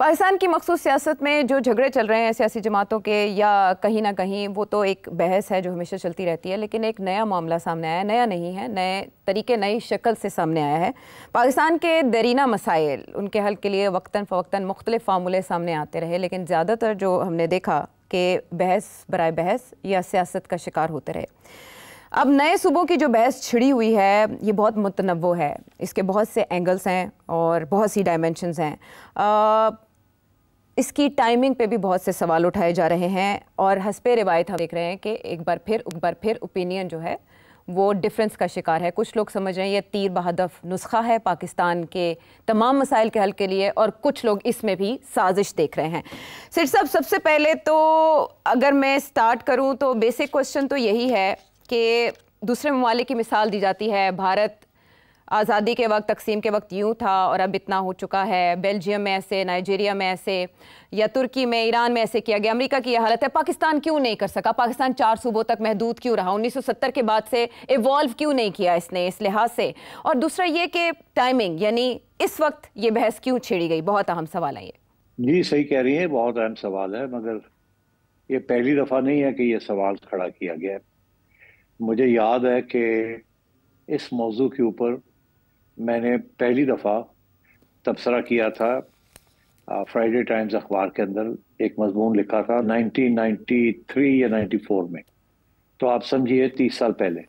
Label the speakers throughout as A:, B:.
A: पाकिस्तान की मखसूस सियासत में जो झगड़े चल रहे हैं सियासी जमातों के, या कहीं ना कहीं वो तो एक बहस है जो हमेशा चलती रहती है, लेकिन एक नया मामला सामने आया है। नया नहीं है, नए तरीके नई शक्ल से सामने आया है। पाकिस्तान के दरीना मसाइल, उनके हल के लिए वक्तन फ़वक्तन मुख्तलिफ फार्मूले सामने आते रहे, लेकिन ज़्यादातर जो हमने देखा कि बहस बराए बहस या सियासत का शिकार होते रहे। अब नए सूबों की जो बहस छिड़ी हुई है ये बहुत मुतनव्वो है, इसके बहुत से एंगल्स हैं और बहुत सी डायमेंशंस हैं। इसकी टाइमिंग पे भी बहुत से सवाल उठाए जा रहे हैं और हस्बे रिवायत हम देख रहे हैं कि एक बार फिर ओपिनियन जो है वो डिफरेंस का शिकार है। कुछ लोग समझ रहे हैं ये तीर बहदफ नुस्खा है पाकिस्तान के तमाम मसाइल के हल के लिए, और कुछ लोग इसमें भी साजिश देख रहे हैं। सिर साहब, सबसे पहले तो अगर मैं स्टार्ट करूं तो बेसिक क्वेश्चन तो यही है कि दूसरे ममालिक की मिसाल दी जाती है। भारत आज़ादी के वक्त, तकसीम के वक्त यूँ था और अब इतना हो चुका है। बेल्जियम में ऐसे, नाइजीरिया में ऐसे, या तुर्की में, ईरान में ऐसे किया गया। अमेरिका की यह हालत है, पाकिस्तान क्यों नहीं कर सका? पाकिस्तान 4 सूबों तक महदूद क्यों रहा? 1970 के बाद से इवॉल्व क्यों नहीं किया इसने इस लिहाज से? और दूसरा ये कि टाइमिंग, यानी इस वक्त ये बहस क्यों छेड़ी गई? बहुत अहम सवाल है ये।
B: जी सही कह रही हैं, बहुत अहम सवाल है, मगर ये पहली दफ़ा नहीं है कि ये सवाल खड़ा किया गया है। मुझे याद है कि इस मौजू के ऊपर मैंने पहली दफ़ा तबसरा किया था फ्राइडे टाइम्स अखबार के अंदर। एक मजमून लिखा था 1993 या 94 में, तो आप समझिए 30 साल पहले।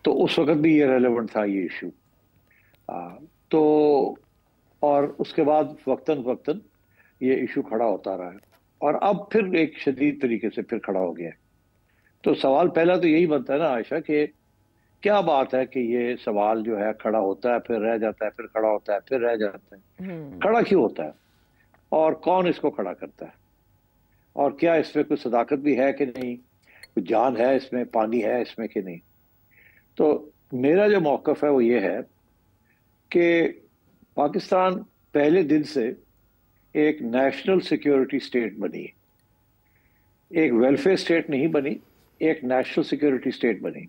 B: तो उस वक्त भी ये रेलेवेंट था ये इशू। तो और उसके बाद वक्तन वक्तन ये इशू खड़ा होता रहा है और अब फिर एक शदीद तरीके से फिर खड़ा हो गया है। तो सवाल पहला तो यही बनता है ना आयशा, कि क्या बात है कि ये सवाल जो है खड़ा होता है, फिर रह जाता है, फिर खड़ा होता है, फिर रह जाता है। खड़ा क्यों होता है और कौन इसको खड़ा करता है, और क्या इसमें कोई सदाकत भी है कि नहीं, कोई जान है इसमें, पानी है इसमें कि नहीं? तो मेरा जो मौक़िफ़ है वो ये है कि पाकिस्तान पहले दिन से एक नेशनल सिक्योरिटी स्टेट बनी, एक वेलफेयर स्टेट नहीं बनी, एक नेशनल सिक्योरिटी स्टेट बनी।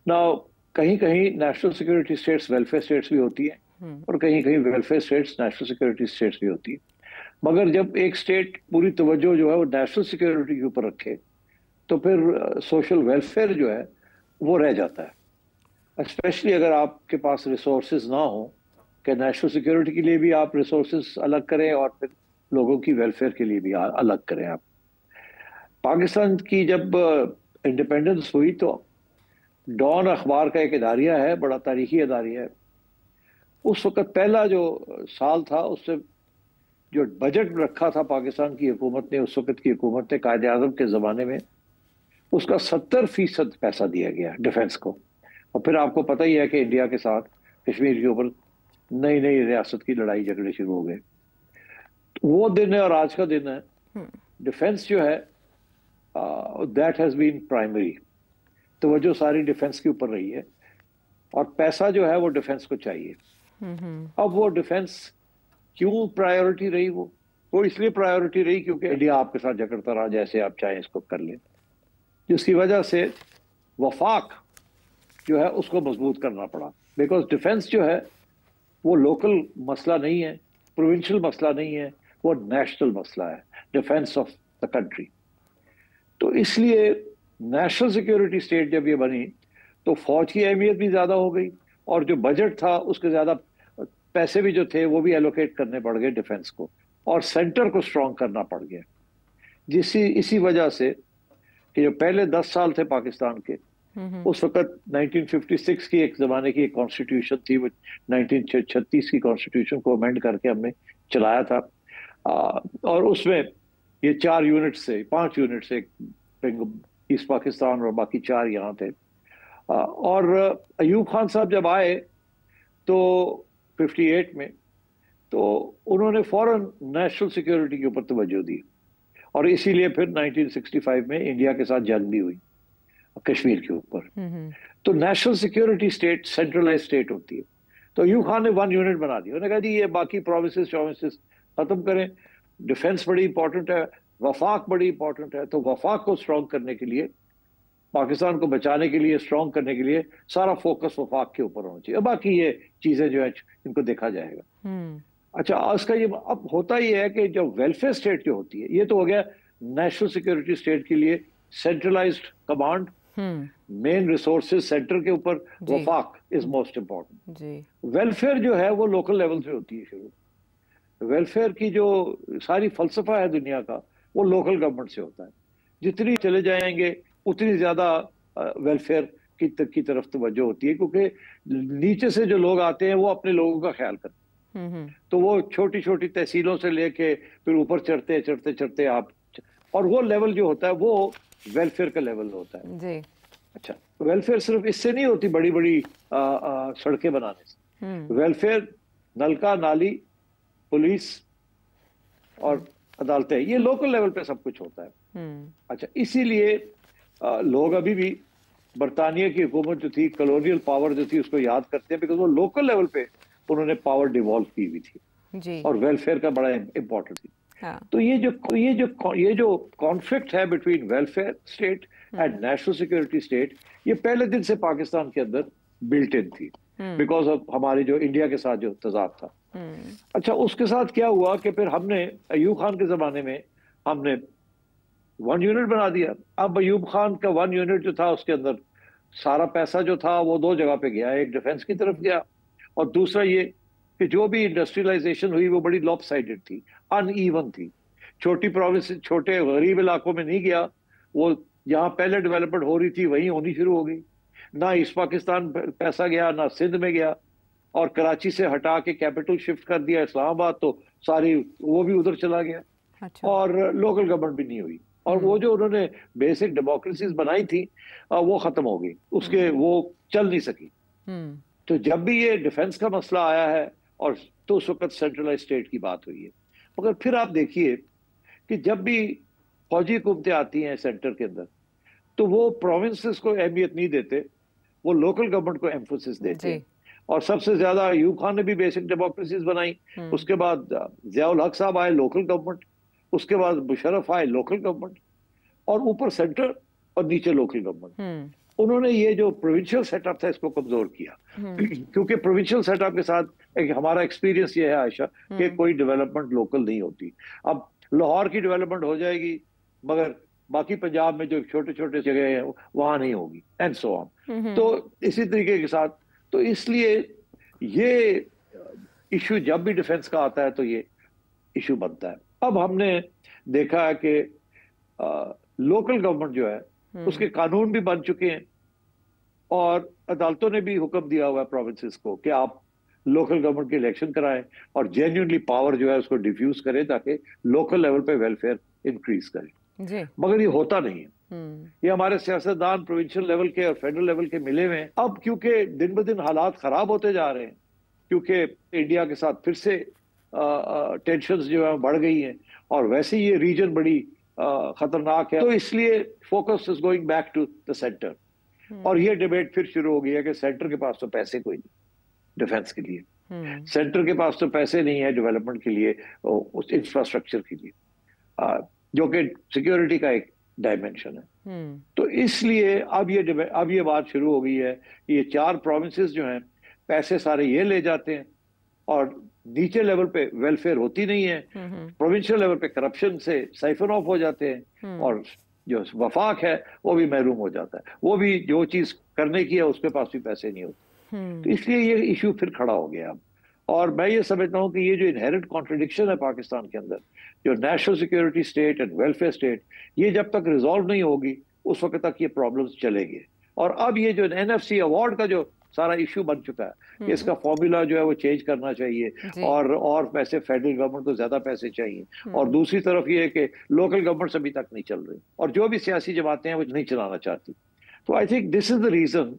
B: नाउ कहीं कहीं national security states welfare states भी होती है और कहीं कहीं welfare states national security states भी होती है, मगर जब एक स्टेट पूरी तवज्जो जो है वो नेशनल सिक्योरिटी के ऊपर रखे तो फिर सोशल वेलफेयर जो है वो रह जाता है। स्पेशली अगर आपके पास रिसोर्सेज ना हो कि नेशनल सिक्योरिटी के लिए भी आप रिसोर्सेज अलग करें और फिर लोगों की वेलफेयर के लिए भी अलग करें। आप पाकिस्तान की जब इंडिपेंडेंस हुई तो डॉन अखबार का एक इदारिया है, बड़ा तारीखी इदारिया है। उस वक्त पहला जो साल था उससे जो बजट रखा था पाकिस्तान की हुकूमत ने, उस वक्त की हुकूमत ने कायदे आज़म के ज़माने में, उसका 70% पैसा दिया गया डिफेंस को। और फिर आपको पता ही है कि इंडिया के साथ कश्मीर के ऊपर नई नई रियासत की लड़ाई झगड़े शुरू हो गए। तो वो दिन है और आज का दिन है, डिफेंस जो है दैट हैज़ बीन प्राइमरी। तवज्जो सारी डिफेंस के ऊपर रही है और पैसा जो है वो डिफेंस को चाहिए। अब वो डिफेंस क्यों प्रायोरिटी रही? वो इसलिए प्रायोरिटी रही क्योंकि इंडिया आपके साथ झगड़ता रहा, जैसे आप चाहें इसको कर लें, जिसकी वजह से वफाक जो है उसको मजबूत करना पड़ा। बिकॉज डिफेंस जो है वो लोकल मसला नहीं है, प्रोविंशियल मसला नहीं है, वो नेशनल मसला है, डिफेंस ऑफ द कंट्री। तो इसलिए नेशनल सिक्योरिटी स्टेट जब ये बनी तो फौज की अहमियत भी ज्यादा हो गई और जो बजट था उसके ज्यादा पैसे भी जो थे वो भी एलोकेट करने पड़ गए डिफेंस को, और सेंटर को स्ट्रॉन्ग करना पड़ गया। इसी वजह से कि जो पहले 10 साल थे पाकिस्तान के, उस वक्त 1956 की एक जमाने की एक कॉन्स्टिट्यूशन थी, वो 1936 की कॉन्स्टिट्यूशन को अमेंड करके हमने चलाया था। और उसमें ये 4 यूनिट से 5 यूनिट से, ईस्ट पाकिस्तान और बाकी 4 यहाँ थे। और अयूब खान साहब जब आए तो 58 में, तो उन्होंने फौरन नेशनल सिक्योरिटी के ऊपर तवज्जो दी और इसीलिए फिर 1965 में इंडिया के साथ जंग भी हुई कश्मीर के ऊपर। तो national security state centralize state होती है। तो अयूब खान ने 1 यूनिट बना दिया, उन्होंने कहा जी ये बाकी प्रोविंसेस खत्म करें, डिफेंस बड़ी इंपॉर्टेंट है, वफाक बड़ी इंपॉर्टेंट है। तो वफाक को स्ट्रॉन्ग करने के लिए, पाकिस्तान को बचाने के लिए, स्ट्रॉन्ग करने के लिए सारा फोकस वफाक के ऊपर होना चाहिए, बाकी ये चीजें जो है इनको देखा जाएगा। अच्छा, उसका ये अब होता ही है कि जो वेलफेयर स्टेट जो होती है, ये तो हो गया नेशनल सिक्योरिटी स्टेट के लिए centralised command, main resources centre के ऊपर, वफाक इज मोस्ट इम्पोर्टेंट जी। वेलफेयर जो है वो लोकल लेवल से होती है शुरू। वेलफेयर की जो सारी फलसफा है दुनिया का, वो लोकल गवर्नमेंट से होता है। जितनी चले जाएंगे उतनी ज्यादा वेलफेयर की तरफ तवज्जो होती है, क्योंकि नीचे से जो लोग आते हैं वो अपने लोगों का ख्याल करते हैं। तो वो छोटी छोटी तहसीलों से लेके फिर ऊपर चढ़ते चढ़ते चढ़ते आप, और वो लेवल जो होता है वो वेलफेयर का लेवल होता है जी। अच्छा, वेलफेयर सिर्फ इससे नहीं होती, बड़ी बड़ी सड़कें बनाने से। वेलफेयर नलका नाली, पुलिस और अदालतें, ये लोकल लेवल पे सब कुछ होता है। अच्छा, इसीलिए लोग अभी भी बरतानिया की हुकूमत जो थी, कॉलोनियल पावर जो थी, उसको याद करते हैं, बिकॉज वो लोकल लेवल पे उन्होंने पावर डिवॉल्व की हुई थी जी। और वेलफेयर का बड़ा इंपॉर्टेंट थी। हाँ। तो ये जो कॉन्फ्लिक्ट है between welfare state and national security state, ये पहले दिन से पाकिस्तान के अंदर बिल्ट इन थी, बिकॉज ऑफ हमारी जो इंडिया के साथ जो तजाद था। अच्छा, उसके साथ क्या हुआ कि फिर हमने अयूब खान के जमाने में हमने 1 यूनिट बना दिया। अब अयूब खान का 1 यूनिट जो था, उसके अंदर सारा पैसा जो था वो 2 जगह पे गया, एक डिफेंस की तरफ गया और दूसरा ये कि जो भी इंडस्ट्रियलाइजेशन हुई वो बड़ी लॉपसाइडेड थी, अनइवन थी। छोटी प्रोविंस, छोटे गरीब इलाकों में नहीं गया, वो जहाँ पहले डेवलपमेंट हो रही थी वहीं होनी शुरू हो गई। ना ईस्ट पाकिस्तान पैसा गया, ना सिंध में गया, और कराची से हटा के कैपिटल शिफ्ट कर दिया इस्लामाबाद, तो सारी वो भी उधर चला गया। अच्छा। और लोकल गवर्नमेंट भी नहीं हुई, और वो जो उन्होंने बेसिक डेमोक्रेसीज बनाई थी वो खत्म हो गई, उसके वो चल नहीं सकी। तो जब भी ये डिफेंस का मसला आया है, और तो उस वक्त सेंट्रलाइज स्टेट की बात हुई है। मगर फिर आप देखिए कि जब भी फौजी हुकूमतें आती हैं सेंटर के अंदर, तो वो प्रोविंसेस को अहमियत नहीं देते, वो लोकल गवर्नमेंट को एम्फोसिस देते हैं। और सबसे ज्यादा अयूब खान ने भी बेसिक डेमोक्रेसीज बनाई, उसके बाद जियाउल हक साहब आए, लोकल गवर्नमेंट, उसके बाद मुशर्रफ आए, लोकल गवर्नमेंट, और ऊपर सेंटर और नीचे लोकल गवर्नमेंट। उन्होंने ये जो प्रोविंशियल सेटअप था इसको कमजोर किया, क्योंकि प्रोविंशियल सेटअप के साथ एक हमारा एक्सपीरियंस ये है आयशा कि कोई डेवलपमेंट लोकल नहीं होती। अब लाहौर की डेवलपमेंट हो जाएगी, मगर बाकी पंजाब में जो छोटे छोटे जगह हैं वहां नहीं होगी, एंड सो ऑन। तो इसी तरीके के साथ, तो इसलिए ये इशू जब भी डिफेंस का आता है तो ये इशू बनता है। अब हमने देखा है कि लोकल गवर्नमेंट जो है उसके कानून भी बन चुके हैं, और अदालतों ने भी हुक्म दिया हुआ है प्रोविंसेस को कि आप लोकल गवर्नमेंट के इलेक्शन कराएं और जेन्युइनली पावर जो है उसको डिफ्यूज करें, ताकि लोकल लेवल पे वेलफेयर इंक्रीज करें। मगर ये होता नहीं है। ये हमारे सियासतदान प्रोविंशियल लेवल के और फेडरल लेवल के मिले हुए हैं। अब क्योंकि दिन ब दिन हालात खराब होते जा रहे हैं, क्योंकि इंडिया के साथ फिर से टेंशंस जो है बढ़ गई हैं, और वैसे ही ये रीजन बड़ी खतरनाक है, तो इसलिए focus is going back to the centre. और ये डिबेट फिर शुरू हो गई है कि सेंटर के पास तो पैसे कोई नहीं डिफेंस के लिए, सेंटर के पास तो पैसे नहीं है डेवलपमेंट के लिए, उस इंफ्रास्ट्रक्चर के लिए, जो कि सिक्योरिटी का एक डायमेंशन है। तो इसलिए अब ये बात शुरू हो गई है कि ये 4 प्रोविंसेस जो हैं पैसे सारे ये ले जाते हैं, और नीचे लेवल पे वेलफेयर होती नहीं है, प्रोविंशियल लेवल पे करप्शन से साइफन ऑफ हो जाते हैं, और जो वफाक है वो भी महरूम हो जाता है, वो भी जो चीज करने की है उसके पास भी पैसे नहीं होते। तो इसलिए ये इशू फिर खड़ा हो गया अब। और मैं ये समझता हूँ कि ये जो इनहेरेंट कॉन्ट्रडिक्शन है पाकिस्तान के अंदर, जो national security state and welfare state, ये जब तक रिजॉल्व नहीं होगी उस वक्त तक ये प्रॉब्लम्स चलेंगे। और अब ये जो NFC अवार्ड का जो सारा इशू बन चुका है, इसका फॉर्मूला जो है वो चेंज करना चाहिए, और पैसे फेडरल गवर्नमेंट को ज्यादा पैसे चाहिए। और दूसरी तरफ ये है कि लोकल गवर्नमेंट अभी तक नहीं चल रही, और जो भी सियासी जमातें हैं वो नहीं चलाना चाहती। तो I think this is the reason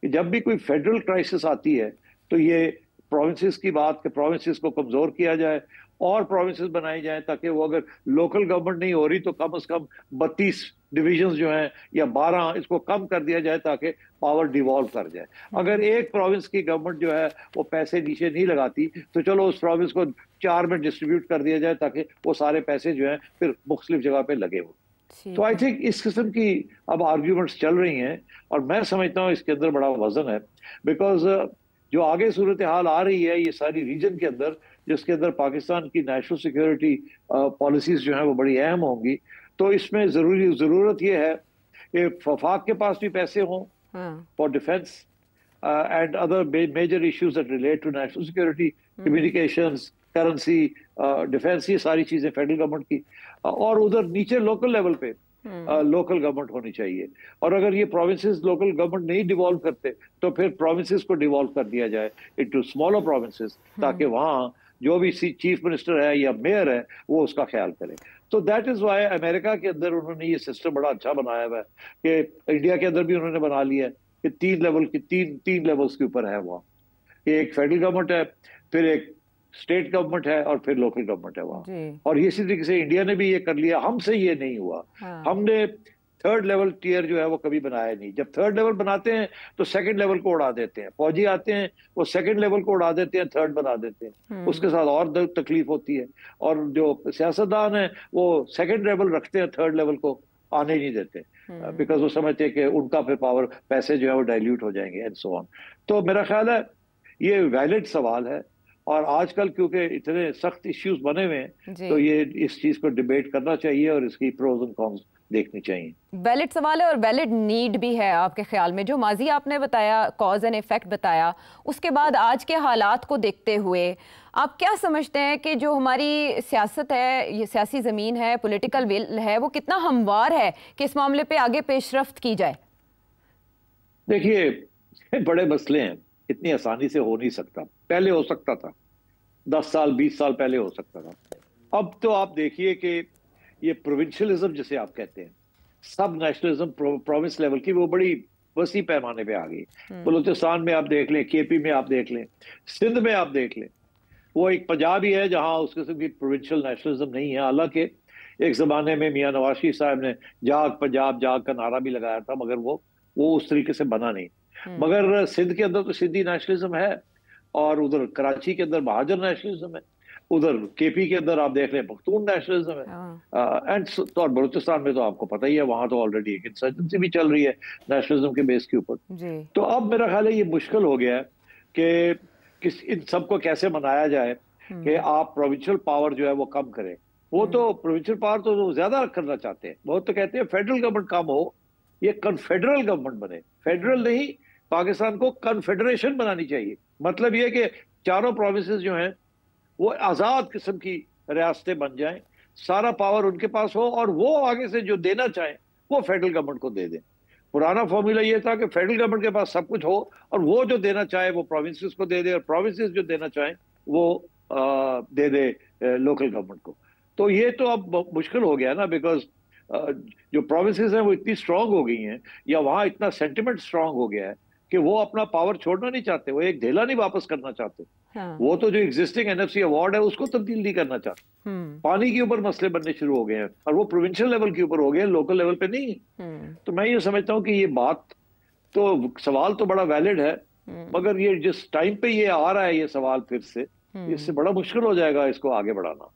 B: कि जब भी कोई फेडरल क्राइसिस आती है तो ये प्रोविंसेस की बात, कि प्रोविंसेस को कमजोर किया जाए और प्रोविंसेस बनाई जाए, ताकि वो अगर लोकल गवर्नमेंट नहीं हो रही तो कम से कम 32 डिविजन्स जो हैं या 12, इसको कम कर दिया जाए ताकि पावर डिवॉल्व कर जाए। अगर एक प्रोविंस की गवर्नमेंट जो है वो पैसे नीचे नहीं लगाती तो चलो उस प्रोविंस को 4 में डिस्ट्रीब्यूट कर दिया जाए, ताकि वो सारे पैसे जो हैं फिर मुख्तलिफ जगह पे लगे हो। तो आई थिंक इस किस्म की अब आर्ग्यूमेंट्स चल रही हैं, और मैं समझता हूँ इसके अंदर बड़ा वजन है, बिकॉज जो आगे सूरत हाल आ रही है ये सारी रीजन के अंदर, जिसके अंदर पाकिस्तान की नेशनल सिक्योरिटी पॉलिसीज जो है वो बड़ी अहम होंगी, तो इसमें जरूरत ये है कि वफाक के पास भी पैसे हों for defence and other major issues that relate to national security, communications, currency, defense, ये सारी चीजें फेडरल गवर्नमेंट की, और उधर नीचे लोकल लेवल पे लोकल गवर्नमेंट होनी चाहिए। और अगर ये प्रोविंसेस लोकल गवर्नमेंट नहीं डिवॉल्व करते तो फिर प्रोविंसेस को डिवॉल्व कर दिया जाए इनटू स्मॉलर प्रोविंसेस, ताकि वहाँ जो भी चीफ मिनिस्टर है या मेयर है वो उसका ख्याल करे। तो दैट इज वाई अमेरिका के अंदर उन्होंने ये सिस्टम बड़ा अच्छा बनाया हुआ है, कि इंडिया के अंदर भी उन्होंने बना लिया है कि तीन लेवल्स के ऊपर है वहाँ, एक फेडरल गवर्नमेंट है, फिर एक स्टेट गवर्नमेंट है, और फिर लोकल गवर्नमेंट है वहाँ। और इसी तरीके से इंडिया ने भी ये कर लिया, हमसे ये नहीं हुआ। हमने थर्ड लेवल टियर जो है वो कभी बनाया नहीं। जब थर्ड लेवल बनाते हैं तो सेकंड लेवल को उड़ा देते हैं, फौजी आते हैं वो सेकंड लेवल को उड़ा देते हैं, थर्ड बना देते हैं, उसके साथ और तकलीफ होती है। और जो सियासतदान है वो सेकंड लेवल रखते हैं, थर्ड लेवल को आने नहीं देते, बिकॉज वो समझते हैं कि उनका फिर पावर, पैसे जो है वो डाइल्यूट हो जाएंगे एंड सो ऑन। तो मेरा ख्याल है ये वैलिड सवाल है, और आजकल क्योंकि इतने सख्त इश्यूज बने हुए हैं तो ये इस चीज को डिबेट करना चाहिए और इसकी प्रोज एंड कॉन्स देखनी चाहिए।
A: वैलिड सवाल है और वैलिड नीड भी है। आपके ख्याल में जो माजी आपने बताया, कॉज एंड इफेक्ट बताया, उसके बाद आज के हालात को देखते हुए आप क्या समझते हैं कि जो हमारी सियासत है, ये सियासी ज़मीन है, पॉलिटिकल विल है, वो कितना हमवार है कि इस मामले पे आगे पेशरफ्त की जाए?
B: देखिए बड़े मसले हैं, इतनी आसानी से हो नहीं सकता। पहले हो सकता था, 10 साल 20 साल पहले हो सकता था। अब तो आप देखिए कि ये प्रोविंशियलिज्म जिसे आप कहते हैं, सब नेशनलिज्म प्रोविंस लेवल की, वो बड़ी वसी पैमाने पे आ गई। बलूचिस्तान में आप देख लें, केपी में आप देख लें, सिंध में आप देख लें, वो एक पंजाब ही है जहां उस किस्म की प्रोविंशियल नेशनलिज्म नहीं है। हालांकि एक जमाने में मियां नवाज शरीफ साहब ने जाग पंजाब जाग का नारा भी लगाया था, मगर वो उस तरीके से बना नहीं। मगर सिंध के अंदर तो सिंधी नेशनलिज्म है, और उधर कराची के अंदर महाजर नेशनलिज्म है, उधर केपी के अंदर आप देख रहे हैं पख्तून नेशनलिज्म है, एंड तो और बलूचिस्तान में तो आपको पता ही है, वहां तो ऑलरेडी एक इंसर्जेंसी भी चल रही है नेशनलिज्म के बेस के ऊपर। तो अब मेरा ख्याल है ये मुश्किल हो गया है कि इन सबको कैसे मनाया जाए कि आप प्रोविंशियल पावर जो है वो कम करें। वो तो प्रोविंशियल पावर तो ज्यादा करना चाहते हैं, वो तो कहते हैं फेडरल गवर्नमेंट कम हो, ये कन्फेडरल गवर्नमेंट बने। फेडरल नहीं, पाकिस्तान को कन्फेडरेशन बनानी चाहिए। मतलब ये कि चारों प्रोविंसेस जो हैं वो आजाद किस्म की रियासतें बन जाएं, सारा पावर उनके पास हो, और वो आगे से जो देना चाहें वो फेडरल गवर्नमेंट को दे दें। पुराना फॉर्मूला ये था कि फेडरल गवर्नमेंट के पास सब कुछ हो, और वो जो देना चाहे वो प्रोविंसेस को दे दे, और प्रोविंसेस जो देना चाहें वो दे दे लोकल गवर्नमेंट को। तो ये तो अब मुश्किल हो गया ना, बिकॉज जो प्रोविंसेस हैं वो इतनी स्ट्रांग हो गई हैं, या वहां इतना सेंटिमेंट स्ट्रांग हो गया है कि वो अपना पावर छोड़ना नहीं चाहते, वो एक ढेला नहीं वापस करना चाहते। वो तो जो एग्जिस्टिंग एनएफसी अवार्ड है उसको तब्दील नहीं करना चाहते। पानी के ऊपर मसले बनने शुरू हो गए हैं, और वो प्रोविंशियल लेवल के ऊपर हो गए हैं, लोकल लेवल पे नहीं। तो मैं ये समझता हूँ कि ये बात तो, सवाल तो बड़ा वैलिड है, मगर ये जिस टाइम पे ये आ रहा है ये सवाल फिर से, इससे बड़ा मुश्किल हो जाएगा इसको आगे बढ़ाना।